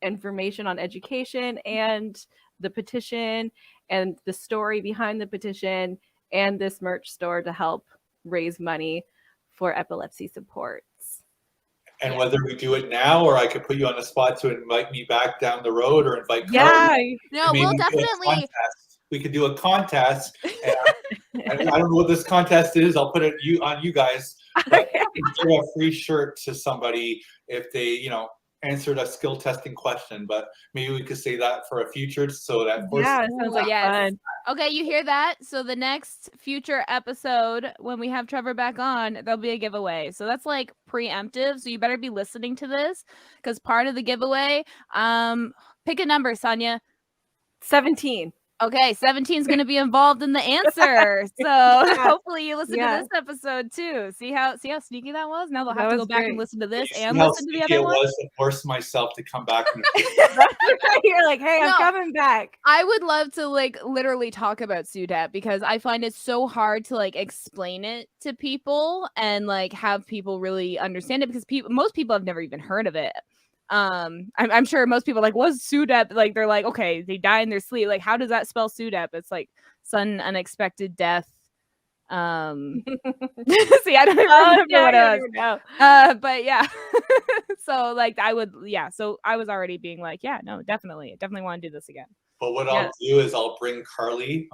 information on education and the petition and the story behind the petition and this merch store to help raise money for epilepsy supports. And whether we do it now, or I could put you on the spot to invite me back down the road, or invite Carly. No, we'll definitely. We could do a contest. And I don't know what this contest is. I'll put it on you guys. But give a free shirt to somebody if they, answered a skill testing question. But maybe we could say that for a future, so that sounds like fun. Okay, you hear that? So the next future episode, when we have Trevor back on, there'll be a giveaway. So that's like preemptive. So you better be listening to this, because part of the giveaway, pick a number, Sonia. 17. Okay, 17 is going to be involved in the answer. So hopefully you listen to this episode too. See how sneaky that was? Now they'll have to go back and listen to this and listen to the other one. It was to force myself to come back. You're like, hey, I'm coming back. I would love to literally talk about SUDEP, because I find it so hard to explain it to people and have people really understand it, because most people have never even heard of it. I'm sure most people what's SUDEP? They're like, okay, they die in their sleep. How does that spell SUDEP? It's sudden unexpected death. See, I don't even remember what it was. But yeah. So so I was already being definitely want to do this again. But what I'll do is I'll bring Carly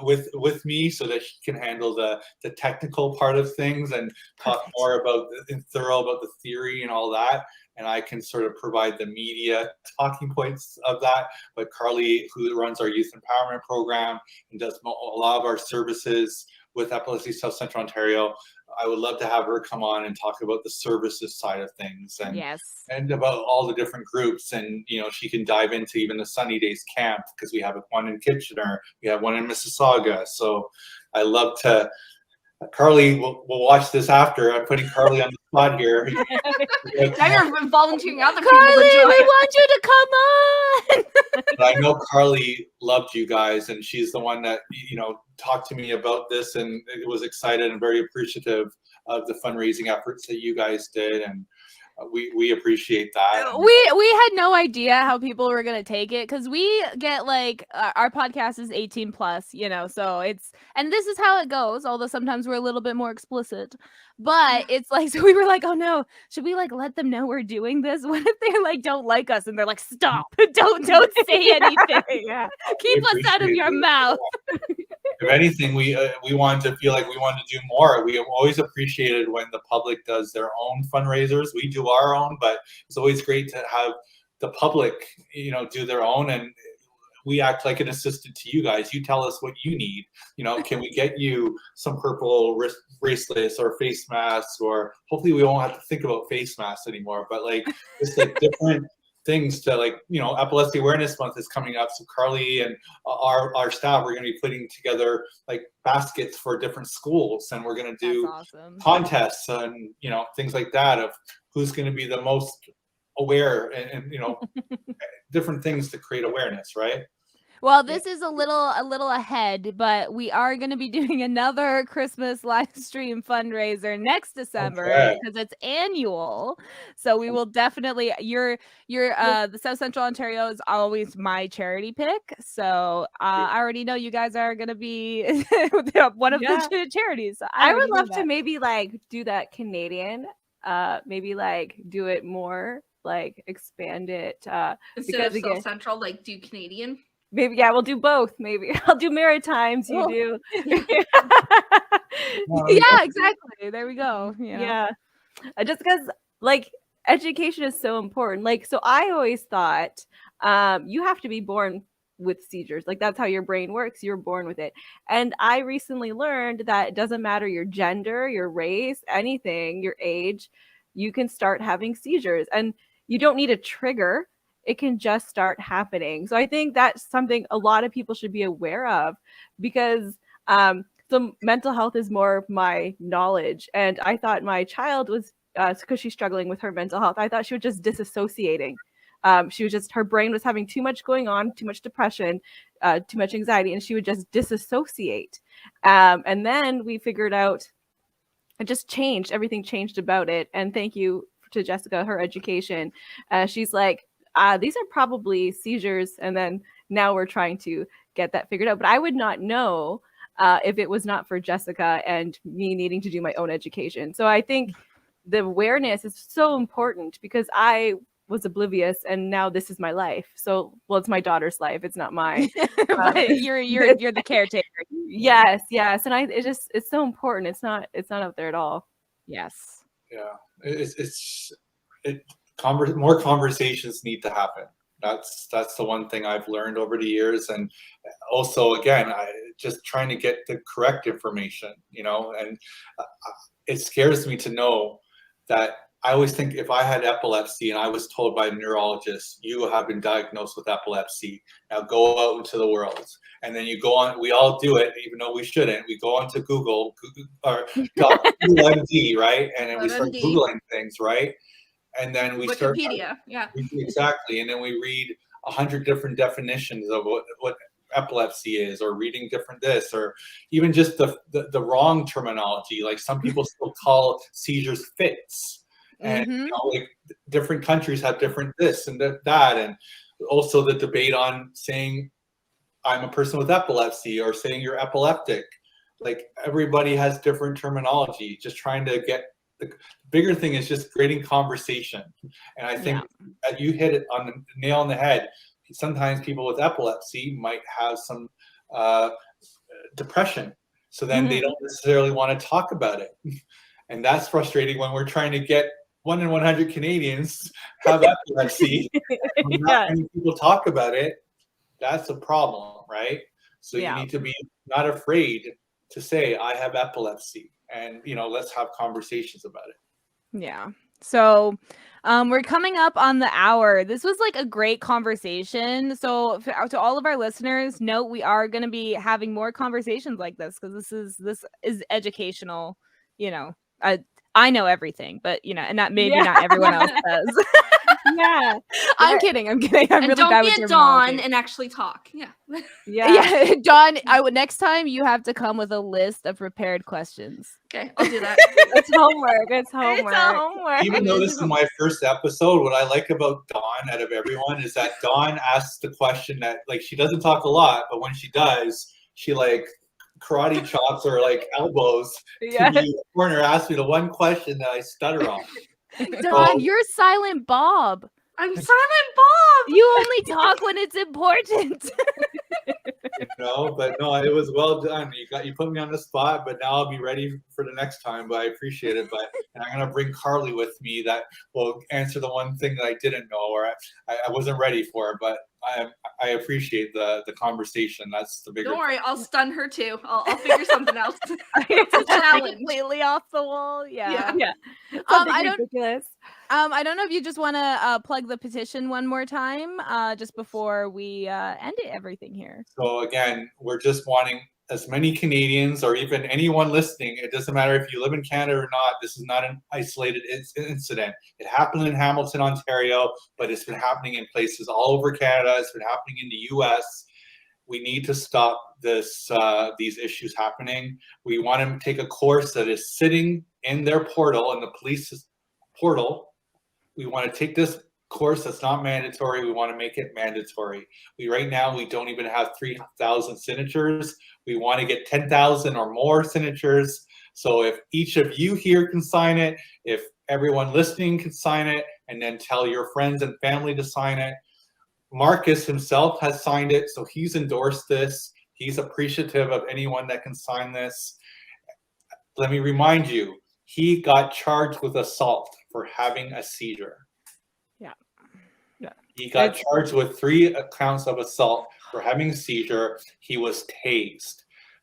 with me, so that she can handle the technical part of things and talk more about the theory and all that. And I can sort of provide the media talking points of that. But Carly, who runs our youth empowerment program and does a lot of our services with Epilepsy South Central Ontario, I would love to have her come on and talk about the services side of things, and about all the different groups. And she can dive into even the Sunny Days camp, because we have one in Kitchener, we have one in Mississauga. So I love to. Carly, we'll watch this after. I'm putting Carly on the spot here. Now you're volunteering other people Carly, to join. we want you to come on. But I know Carly loved you guys, and she's the one that talked to me about this, and it was excited and very appreciative of the fundraising efforts that you guys did, and we appreciate that. We had no idea how people were gonna take it, because we get our podcast is 18 plus, so and this is how it goes, although sometimes we're a little bit more explicit, but it's so we were oh no, should we let them know we're doing this? What if they don't like us and they're stop, don't say anything. Keep us out of your mouth. If anything, we wanted to feel like we wanted to do more. We have always appreciated when the public does their own fundraisers. We do our own, but it's always great to have the public, do their own, and we act like an assistant to you guys. You tell us what you need. Can we get you some purple wrist bracelets or face masks, or hopefully we won't have to think about face masks anymore, but just different things to Epilepsy Awareness Month is coming up. So Carly and our staff, we're going to be putting together baskets for different schools, and we're going to do contests and things like that of who's going to be the most aware, and different things to create awareness, right? Well, this is a little ahead, but we are going to be doing another Christmas live stream fundraiser next December, because it's annual. So we will definitely the South Central Ontario is always my charity pick. So I already know you guys are going to be one of the charities. So I would love to maybe do that Canadian, maybe do it more, expand it. Instead of South Central, do Canadian. Maybe, we'll do both. Maybe I'll do Maritimes. You do. Yeah, exactly. There we go. Yeah. Just because education is so important. So I always thought you have to be born with seizures. That's how your brain works. You're born with it. And I recently learned that it doesn't matter your gender, your race, anything, your age, you can start having seizures. And you don't need a trigger. It can just start happening. So I think that's something a lot of people should be aware of, because so mental health is more of my knowledge. And I thought my child was, because she's struggling with her mental health, I thought she was just disassociating. She was just, her brain was having too much going on, too much depression, too much anxiety, and she would just disassociate. And then we figured out, it just changed. Everything changed about it. And thank you to Jessica, her education. She's like, these are probably seizures. And then now we're trying to get that figured out. But I would not know if it was not for Jessica and me needing to do my own education. So I think the awareness is so important, because I was oblivious and now this is my life. So, well, it's my daughter's life. It's not mine. But you're the caretaker. Yes. And it's so important. It's not out there at all. Yes. Yeah. More conversations need to happen. That's the one thing I've learned over the years. And also, again, just trying to get the correct information, and it scares me to know that I always think if I had epilepsy and I was told by a neurologist, you have been diagnosed with epilepsy, now go out into the world. And then you go on, we all do it, even though we shouldn't. We go onto Google or Google MD, right? And then we start Googling things, right? And then we start Wikipedia, yeah. Exactly. And then we read 100 different definitions of what epilepsy is, or reading different this, or even just the wrong terminology. Like some people still call seizures fits. And like different countries have different this and that, and also the debate on saying I'm a person with epilepsy or saying you're epileptic. Like everybody has different terminology. Just trying to get the bigger thing is just creating conversation. And I think that you hit it on the nail on the head. Sometimes people with epilepsy might have some depression, so then they don't necessarily want to talk about it, and that's frustrating when we're trying to get 1 in 100 Canadians have epilepsy. When not many people talk about it, that's a problem, right? So you need to be not afraid to say, I have epilepsy, and let's have conversations about it. Yeah. So we're coming up on the hour. This was like a great conversation. So to all of our listeners, note we are going to be having more conversations like this, because this is educational. I know everything, but and not not everyone else does. Yeah. I'm kidding. I'm really don't bad be with a Dawn and actually talk. Yeah. Dawn, next time you have to come with a list of prepared questions. Okay, I'll do that. It's homework. It's homework. Even though this is my first episode, what I like about Dawn out of everyone is that Dawn asks the question that, like, she doesn't talk a lot, but when she does, she like karate chops or like elbows to me in the corner, ask me the one question that I stutter on. Dawn, you're Silent Bob. I'm Silent Bob. You only talk when it's important. But no, it was well done. You put me on the spot, but now I'll be ready for the next time. But I appreciate it. And I'm gonna bring Carly with me that will answer the one thing that I didn't know or I wasn't ready for. But I appreciate the conversation. That's the bigger. Don't worry, I'll stun her too. I'll figure something else. It's a challenge. Completely off the wall. Yeah. Ridiculous. I don't know if you just want to plug the petition one more time, just before we end everything here. So again, we're just wanting as many Canadians, or even anyone listening, it doesn't matter if you live in Canada or not, this is not an isolated incident. It happened in Hamilton, Ontario, but it's been happening in places all over Canada. It's been happening in the US. We need to stop these issues happening. We want to take a course that is sitting in their portal, in the police portal. We want to take this course that's not mandatory. We want to make it mandatory. Right now, we don't even have 3,000 signatures. We want to get 10,000 or more signatures. So if each of you here can sign it, if everyone listening can sign it, and then tell your friends and family to sign it. Marcus himself has signed it, so he's endorsed this. He's appreciative of anyone that can sign this. Let me remind you, he got charged with assault for having a seizure. He got charged with 3 counts of assault for having a seizure. He was tased.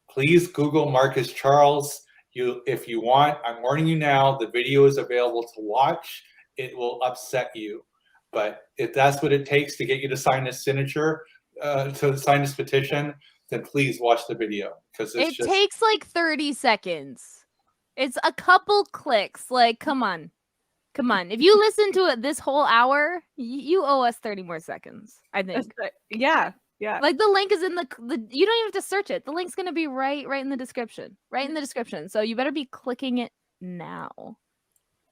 Please Google Marcus Charles. If you want, I'm warning you now, the video is available to watch. It will upset you. But if that's what it takes to get you to sign this signature, to sign this petition, then please watch the video, because It takes like 30 seconds. It's a couple clicks. Like, come on. If you listen to it this whole hour, you owe us 30 more seconds, I think. Yeah. Like, the link is in the you don't even have to search it. The link's going to be right in the description. So you better be clicking it now.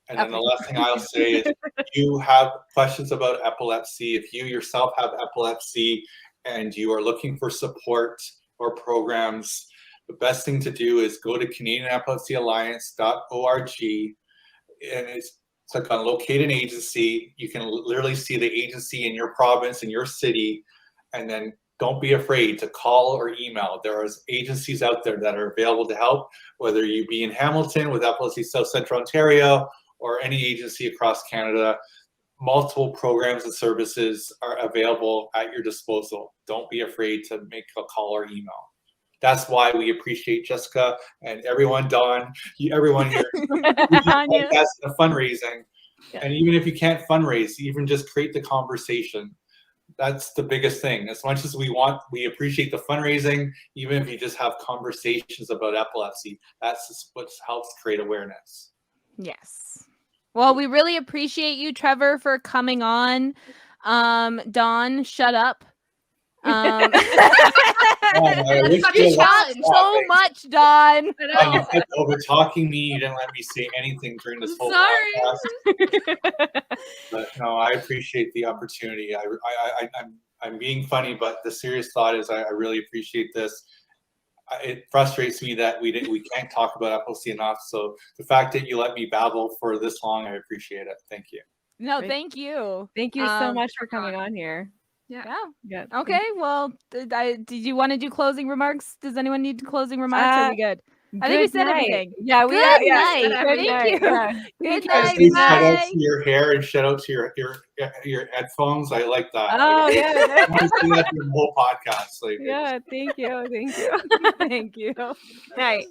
And then the last thing I'll say is, if you have questions about epilepsy, if you yourself have epilepsy and you are looking for support or programs, the best thing to do is go to CanadianEpilepsyAlliance.org, and click on locate an agency. You can literally see the agency in your province, in your city, and then don't be afraid to call or email. There are agencies out there that are available to help, whether you be in Hamilton with Epilepsy South Central Ontario or any agency across Canada. Multiple programs and services are available at your disposal. Don't be afraid to make a call or email. That's why we appreciate Jessica and everyone, Dawn, everyone here. That's the fundraising. Yeah. And even if you can't fundraise, even just create the conversation. That's the biggest thing. As much as we appreciate the fundraising, even if you just have conversations about epilepsy, that's what helps create awareness. Yes. Well, we really appreciate you, Trevor, for coming on. Dawn, shut up. I You talked so much, Dawn. You kept over talking me. You didn't let me say anything during this whole podcast. But no, I appreciate the opportunity. I'm being funny, but the serious thought is I really appreciate this. It frustrates me that we can't talk about epilepsy enough. So the fact that you let me babble for this long, I appreciate it. Thank you. No, thank you. Thank you so much for coming on here. Yeah. Okay. Well, did you want to do closing remarks? Does anyone need closing remarks? Are we good? I think we said everything. Yeah, we good night. Thank you. Good night. Shout out to your hair and shout out to your headphones. I like that. Oh yeah. I want to see that through the whole podcast. Yeah. Thank you. Thank you. Thank you. Night.